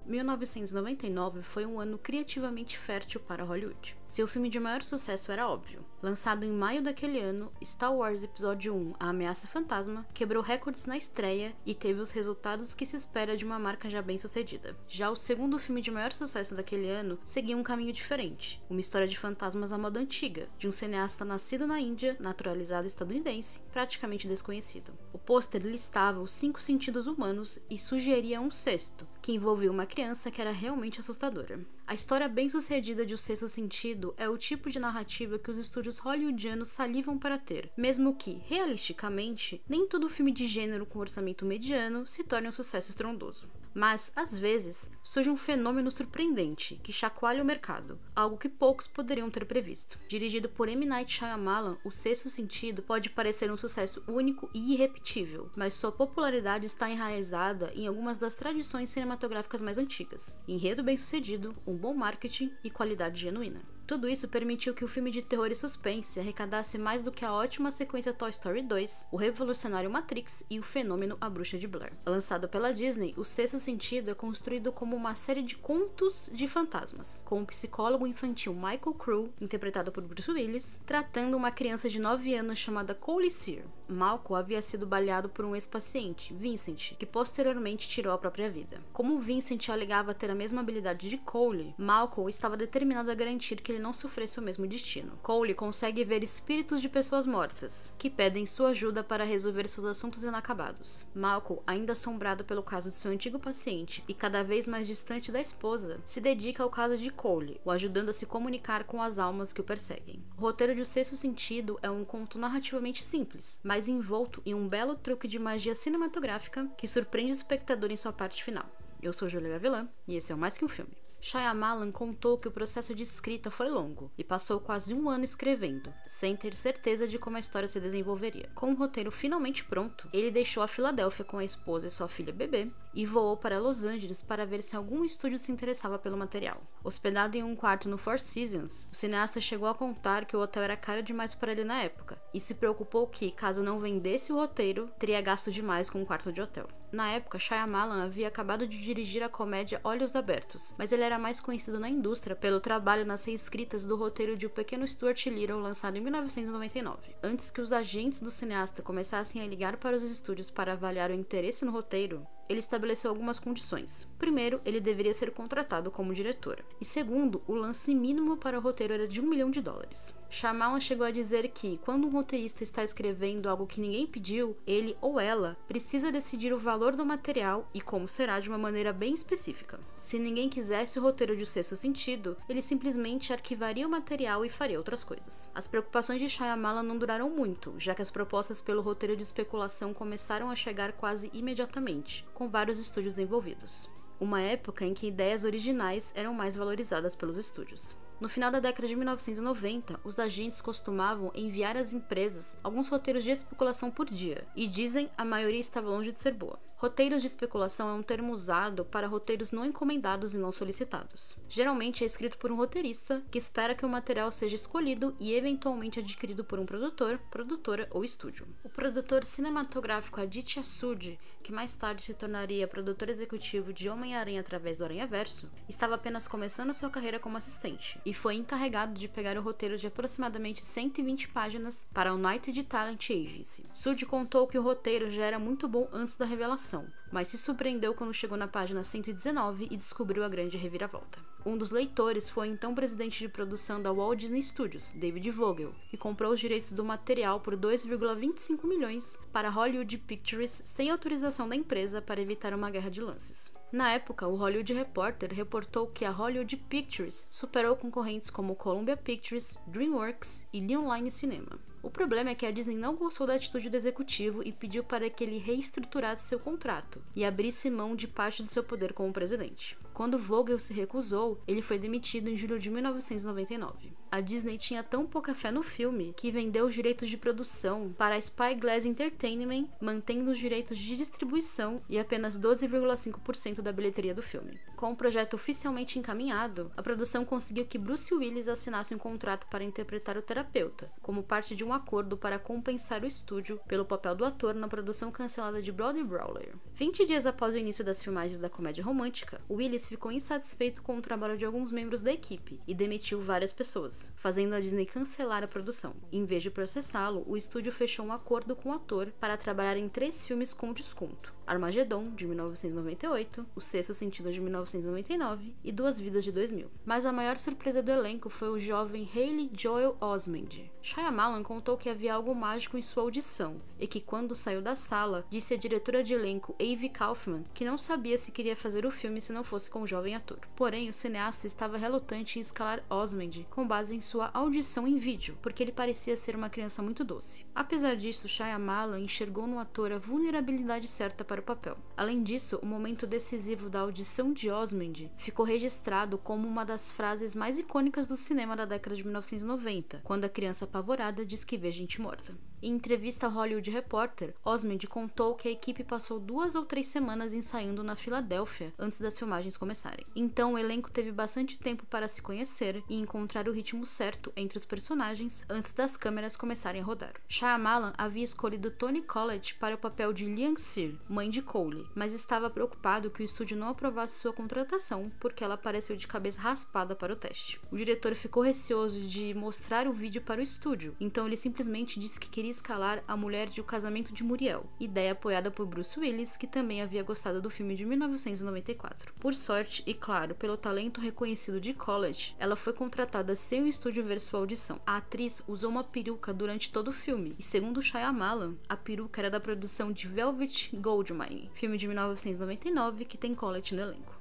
1999 foi um ano criativamente fértil para Hollywood. Seu filme de maior sucesso era óbvio. Lançado em maio daquele ano, Star Wars Episódio 1: A Ameaça Fantasma quebrou recordes na estreia e teve os resultados que se espera de uma marca já bem sucedida. Já o segundo filme de maior sucesso daquele ano seguia um caminho diferente, uma história de fantasmas à moda antiga, de um cineasta nascido na Índia, naturalizado estadunidense, praticamente desconhecido. O pôster listava os 5 sentidos humanos e sugeria um sexto, que envolvia uma criança que era realmente assustadora. A história bem-sucedida de O Sexto Sentido é o tipo de narrativa que os estúdios hollywoodianos salivam para ter, mesmo que, realisticamente, nem todo filme de gênero com orçamento mediano se torne um sucesso estrondoso. Mas, às vezes, surge um fenômeno surpreendente que chacoalha o mercado, algo que poucos poderiam ter previsto. Dirigido por M. Night Shyamalan, O Sexto Sentido pode parecer um sucesso único e irrepetível, mas sua popularidade está enraizada em algumas das tradições cinematográficas mais antigas: enredo bem-sucedido, um bom marketing e qualidade genuína. Tudo isso permitiu que o filme de terror e suspense arrecadasse mais do que a ótima sequência Toy Story 2, o revolucionário Matrix e o fenômeno A Bruxa de Blair. Lançado pela Disney, O Sexto Sentido é construído como uma série de contos de fantasmas, com o psicólogo infantil Michael Crew, interpretado por Bruce Willis, tratando uma criança de 9 anos chamada Cole Sear. Malcolm havia sido baleado por um ex-paciente, Vincent, que posteriormente tirou a própria vida. Como Vincent alegava ter a mesma habilidade de Cole, Malcolm estava determinado a garantir que ele não sofresse o mesmo destino. Cole consegue ver espíritos de pessoas mortas, que pedem sua ajuda para resolver seus assuntos inacabados. Malcolm, ainda assombrado pelo caso de seu antigo paciente e cada vez mais distante da esposa, se dedica ao caso de Cole, o ajudando a se comunicar com as almas que o perseguem. O roteiro de O Sexto Sentido é um conto narrativamente simples, mas envolto em um belo truque de magia cinematográfica que surpreende o espectador em sua parte final. Eu sou Júlia Gavilã e esse é o Mais Que Um Filme. Shyamalan contou que o processo de escrita foi longo e passou quase um ano escrevendo, sem ter certeza de como a história se desenvolveria. Com o roteiro finalmente pronto, ele deixou a Filadélfia com a esposa e sua filha bebê e voou para Los Angeles para ver se algum estúdio se interessava pelo material. Hospedado em um quarto no Four Seasons, o cineasta chegou a contar que o hotel era caro demais para ele na época e se preocupou que, caso não vendesse o roteiro, teria gasto demais com um quarto de hotel. Na época, Shyamalan havia acabado de dirigir a comédia Olhos Abertos, mas ele era mais conhecido na indústria pelo trabalho nas reescritas do roteiro de O Pequeno Stuart Little, lançado em 1999. Antes que os agentes do cineasta começassem a ligar para os estúdios para avaliar o interesse no roteiro, ele estabeleceu algumas condições. Primeiro, ele deveria ser contratado como diretor. E segundo, o lance mínimo para o roteiro era de $1 milhão. Shyamalan chegou a dizer que, quando um roteirista está escrevendo algo que ninguém pediu, ele ou ela precisa decidir o valor do material e como será de uma maneira bem específica. Se ninguém quisesse o roteiro de O Sexto Sentido, ele simplesmente arquivaria o material e faria outras coisas. As preocupações de Shyamalan não duraram muito, já que as propostas pelo roteiro de especulação começaram a chegar quase imediatamente, com vários estúdios envolvidos. Uma época em que ideias originais eram mais valorizadas pelos estúdios. No final da década de 1990, os agentes costumavam enviar às empresas alguns roteiros de especulação por dia, e dizem a maioria estava longe de ser boa. Roteiros de especulação é um termo usado para roteiros não encomendados e não solicitados. Geralmente é escrito por um roteirista que espera que o material seja escolhido e eventualmente adquirido por um produtor, produtora ou estúdio. O produtor cinematográfico Aditya Sud, que mais tarde se tornaria produtor executivo de Homem-Aranha através do Aranhaverso, estava apenas começando sua carreira como assistente, e foi encarregado de pegar o roteiro de aproximadamente 120 páginas para a United Talent Agency. Sud contou que o roteiro já era muito bom antes da revelação, mas se surpreendeu quando chegou na página 119 e descobriu a grande reviravolta. Um dos leitores foi então o presidente de produção da Walt Disney Studios, David Vogel, que comprou os direitos do material por 2,25 milhões para Hollywood Pictures sem autorização da empresa para evitar uma guerra de lances. Na época, o Hollywood Reporter reportou que a Hollywood Pictures superou concorrentes como Columbia Pictures, DreamWorks e New Line Cinema. O problema é que a Disney não gostou da atitude do executivo e pediu para que ele reestruturasse seu contrato e abrisse mão de parte do seu poder como presidente. Quando Vogel se recusou, ele foi demitido em julho de 1999. a Disney tinha tão pouca fé no filme que vendeu os direitos de produção para a Spyglass Entertainment, mantendo os direitos de distribuição e apenas 12,5% da bilheteria do filme. Com o projeto oficialmente encaminhado, a produção conseguiu que Bruce Willis assinasse um contrato para interpretar o terapeuta, como parte de um acordo para compensar o estúdio pelo papel do ator na produção cancelada de Brody Brawler. 20 dias após o início das filmagens da comédia romântica, Willis ficou insatisfeito com o trabalho de alguns membros da equipe e demitiu várias pessoas, fazendo a Disney cancelar a produção. Em vez de processá-lo, o estúdio fechou um acordo com o ator para trabalhar em 3 filmes com desconto: Armageddon, de 1998, O Sexto Sentido, de 1999 e Duas Vidas, de 2000. Mas a maior surpresa do elenco foi o jovem Haley Joel Osment. Shyamalan contou que havia algo mágico em sua audição e que, quando saiu da sala, disse à diretora de elenco Avi Kaufman que não sabia se queria fazer o filme se não fosse com o jovem ator. Porém, o cineasta estava relutante em escalar Osment com base em sua audição em vídeo, porque ele parecia ser uma criança muito doce. Apesar disso, Shyamalan enxergou no ator a vulnerabilidade certa para o papel. Além disso, o momento decisivo da audição de Osment ficou registrado como uma das frases mais icônicas do cinema da década de 1990, quando a criança apavorada diz que vê gente morta. Em entrevista ao Hollywood Reporter, Osment contou que a equipe passou 2 ou 3 semanas ensaiando na Filadélfia antes das filmagens começarem. Então o elenco teve bastante tempo para se conhecer e encontrar o ritmo certo entre os personagens antes das câmeras começarem a rodar. Shyamalan havia escolhido Toni Collette para o papel de Lian Sear, mãe de Cole, mas estava preocupado que o estúdio não aprovasse sua contratação porque ela apareceu de cabeça raspada para o teste. O diretor ficou receoso de mostrar o vídeo para o estúdio, então ele simplesmente disse que queria escalar a mulher de O Casamento de Muriel, ideia apoiada por Bruce Willis, que também havia gostado do filme de 1994. Por sorte, e claro, pelo talento reconhecido de Collette, ela foi contratada sem o estúdio ver sua audição. A atriz usou uma peruca durante todo o filme, e segundo Shyamalan, a peruca era da produção de Velvet Goldmine, filme de 1999 que tem Collette no elenco.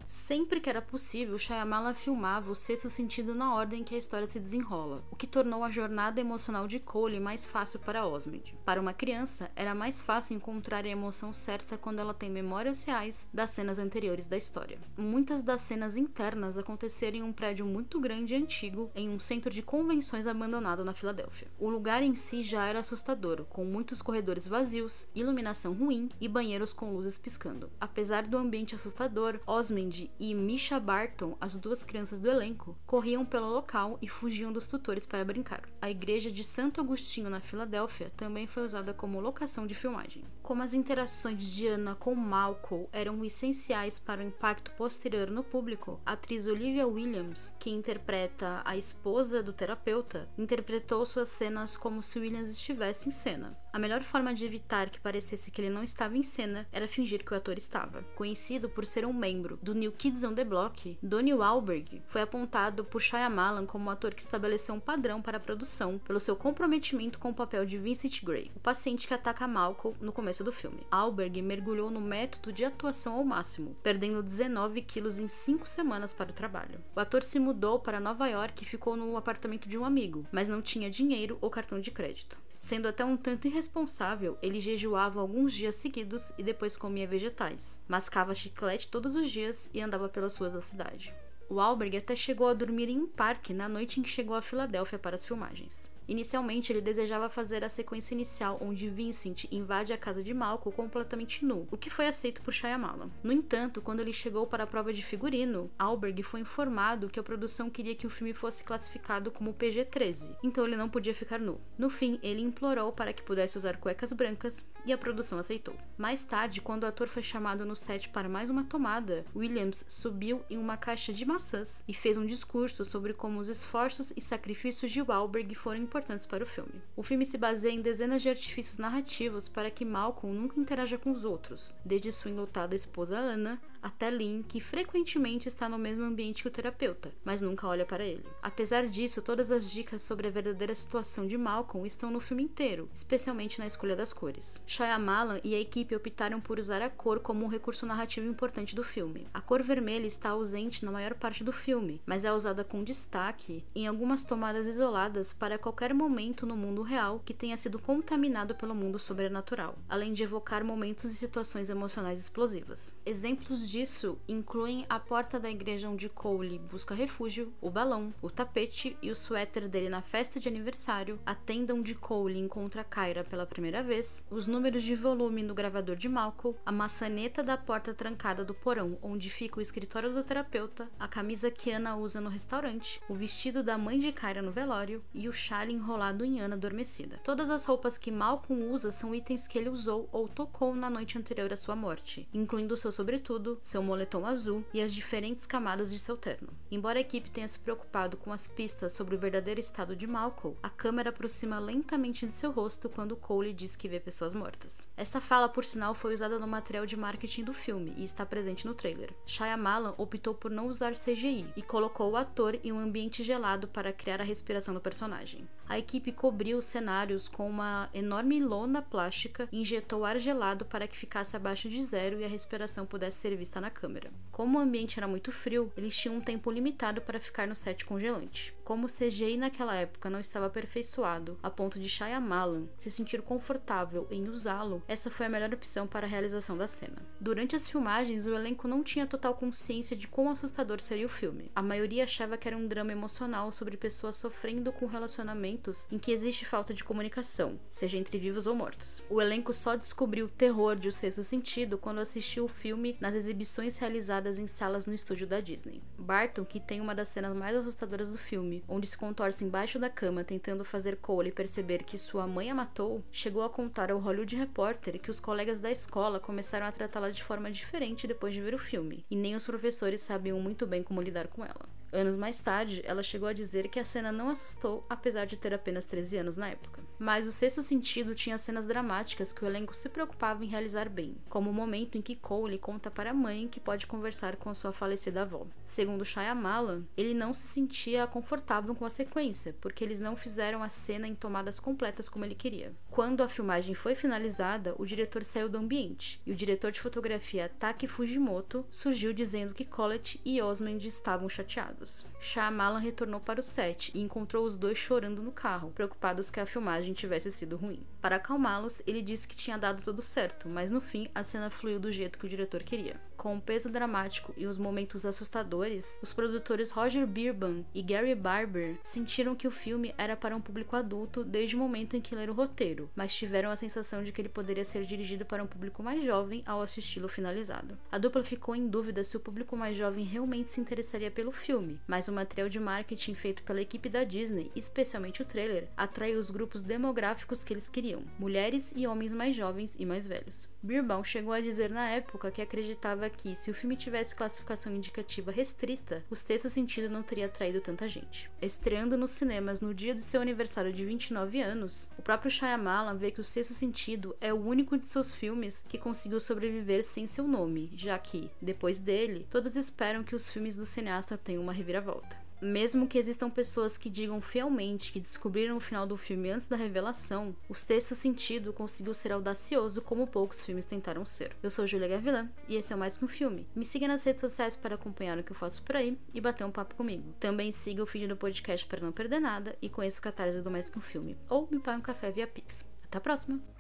Sempre que era possível, Shyamalan filmava O Sexto Sentido na ordem que a história se desenrola, o que tornou a jornada emocional de Cole mais fácil para Osment. Para uma criança, era mais fácil encontrar a emoção certa quando ela tem memórias reais das cenas anteriores da história. Muitas das cenas internas aconteceram em um prédio muito grande e antigo, em um centro de convenções abandonado na Filadélfia. O lugar em si já era assustador, com muitos corredores vazios, iluminação ruim e banheiros com luzes piscando. Apesar do ambiente assustador, Osment e Misha Barton, as 2 crianças do elenco, corriam pelo local e fugiam dos tutores para brincar. A igreja de Santo Agostinho na Filadélfia também foi usada como locação de filmagem. Como as interações de Anna com Malcolm eram essenciais para o impacto posterior no público, a atriz Olivia Williams, que interpreta a esposa do terapeuta, interpretou suas cenas como se Williams estivesse em cena. A melhor forma de evitar que parecesse que ele não estava em cena era fingir que o ator estava. Conhecido por ser um membro do New Kids on the Block, Donnie Wahlberg foi apontado por Shyamalan como um ator que estabeleceu um padrão para a produção pelo seu comprometimento com o papel de Vincent Gray, o paciente que ataca Malcolm no começo do filme. Wahlberg mergulhou no método de atuação ao máximo, perdendo 19 quilos em 5 semanas para o trabalho. O ator se mudou para Nova York e ficou no apartamento de um amigo, mas não tinha dinheiro ou cartão de crédito. Sendo até um tanto irresponsável, ele jejuava alguns dias seguidos e depois comia vegetais, mascava chiclete todos os dias e andava pelas ruas da cidade. Wahlberg até chegou a dormir em um parque na noite em que chegou a Filadélfia para as filmagens. Inicialmente, ele desejava fazer a sequência inicial onde Vincent invade a casa de Malcolm completamente nu, o que foi aceito por Shyamalan. No entanto, quando ele chegou para a prova de figurino, Wahlberg foi informado que a produção queria que o filme fosse classificado como PG-13, então ele não podia ficar nu. No fim, ele implorou para que pudesse usar cuecas brancas e a produção aceitou. Mais tarde, quando o ator foi chamado no set para mais uma tomada, Williams subiu em uma caixa de maçãs e fez um discurso sobre como os esforços e sacrifícios de Wahlberg foram importantes para o filme. O filme se baseia em dezenas de artifícios narrativos para que Malcolm nunca interaja com os outros, desde sua enlutada esposa Anna até Lynn, que frequentemente está no mesmo ambiente que o terapeuta, mas nunca olha para ele. Apesar disso, todas as dicas sobre a verdadeira situação de Malcolm estão no filme inteiro, especialmente na escolha das cores. Shyamalan e a equipe optaram por usar a cor como um recurso narrativo importante do filme. A cor vermelha está ausente na maior parte do filme, mas é usada com destaque em algumas tomadas isoladas para qualquer momento no mundo real que tenha sido contaminado pelo mundo sobrenatural, além de evocar momentos e situações emocionais explosivas. Exemplos disso, incluem a porta da igreja onde Cole busca refúgio, o balão, o tapete e o suéter dele na festa de aniversário, a tenda onde Cole encontra Kyra pela primeira vez, os números de volume no gravador de Malcolm, a maçaneta da porta trancada do porão onde fica o escritório do terapeuta, a camisa que Anna usa no restaurante, o vestido da mãe de Kyra no velório e o chale enrolado em Anna adormecida. Todas as roupas que Malcolm usa são itens que ele usou ou tocou na noite anterior à sua morte, incluindo seu sobretudo, seu moletom azul e as diferentes camadas de seu terno. Embora a equipe tenha se preocupado com as pistas sobre o verdadeiro estado de Malcolm, a câmera aproxima lentamente de seu rosto quando Cole diz que vê pessoas mortas. Essa fala, por sinal, foi usada no material de marketing do filme e está presente no trailer. Shyamalan optou por não usar CGI e colocou o ator em um ambiente gelado para criar a respiração do personagem. A equipe cobriu os cenários com uma enorme lona plástica e injetou ar gelado para que ficasse abaixo de zero e a respiração pudesse ser vista na câmera. Como o ambiente era muito frio, eles tinham um tempo limitado para ficar no set congelante. Como o CGI naquela época não estava aperfeiçoado a ponto de Shyamalan se sentir confortável em usá-lo, essa foi a melhor opção para a realização da cena. Durante as filmagens, o elenco não tinha total consciência de quão assustador seria o filme. A maioria achava que era um drama emocional sobre pessoas sofrendo com relacionamentos em que existe falta de comunicação, seja entre vivos ou mortos. O elenco só descobriu o terror de O Sexto Sentido quando assistiu o filme nas exibições realizadas em salas no estúdio da Disney. Barton, que tem uma das cenas mais assustadoras do filme, onde se contorce embaixo da cama tentando fazer Cole perceber que sua mãe a matou, chegou a contar ao Hollywood Reporter que os colegas da escola começaram a tratá-la de forma diferente depois de ver o filme, e nem os professores sabiam muito bem como lidar com ela. Anos mais tarde, ela chegou a dizer que a cena não assustou, apesar de ter apenas 13 anos na época. Mas O Sexto Sentido tinha cenas dramáticas que o elenco se preocupava em realizar bem, como o momento em que Cole conta para a mãe que pode conversar com sua falecida avó. Segundo Shyamalan, ele não se sentia confortável com a sequência, porque eles não fizeram a cena em tomadas completas como ele queria. Quando a filmagem foi finalizada, o diretor saiu do ambiente, e o diretor de fotografia Taki Fujimoto surgiu dizendo que Collett e Osmond estavam chateados. Shyamalan retornou para o set e encontrou os dois chorando no carro, preocupados que a filmagem tivesse sido ruim. Para acalmá-los, ele disse que tinha dado tudo certo, mas no fim a cena fluiu do jeito que o diretor queria. Com o peso dramático e os momentos assustadores, os produtores Roger Beerban e Gary Barber sentiram que o filme era para um público adulto desde o momento em que leram o roteiro, mas tiveram a sensação de que ele poderia ser dirigido para um público mais jovem ao assisti-lo finalizado. A dupla ficou em dúvida se o público mais jovem realmente se interessaria pelo filme, mas o material de marketing feito pela equipe da Disney, especialmente o trailer, atraiu os grupos demográficos que eles queriam, mulheres e homens mais jovens e mais velhos. Beerbaum chegou a dizer na época que acreditava que, se o filme tivesse classificação indicativa restrita, O Sexto Sentido não teria atraído tanta gente. Estreando nos cinemas no dia de seu aniversário de 29 anos, o próprio Shyamalan vê que O Sexto Sentido é o único de seus filmes que conseguiu sobreviver sem seu nome, já que, depois dele, todos esperam que os filmes do cineasta tenham uma reviravolta. Mesmo que existam pessoas que digam fielmente que descobriram o final do filme antes da revelação, O Sexto Sentido conseguiu ser audacioso como poucos filmes tentaram ser. Eu sou Júlia Gavilã e esse é o Mais Que Um Filme. Me siga nas redes sociais para acompanhar o que eu faço por aí e bater um papo comigo. Também siga o feed do podcast para não perder nada e conheça o Catarse do Mais Que Um Filme, ou me pague um café via Pix. Até a próxima!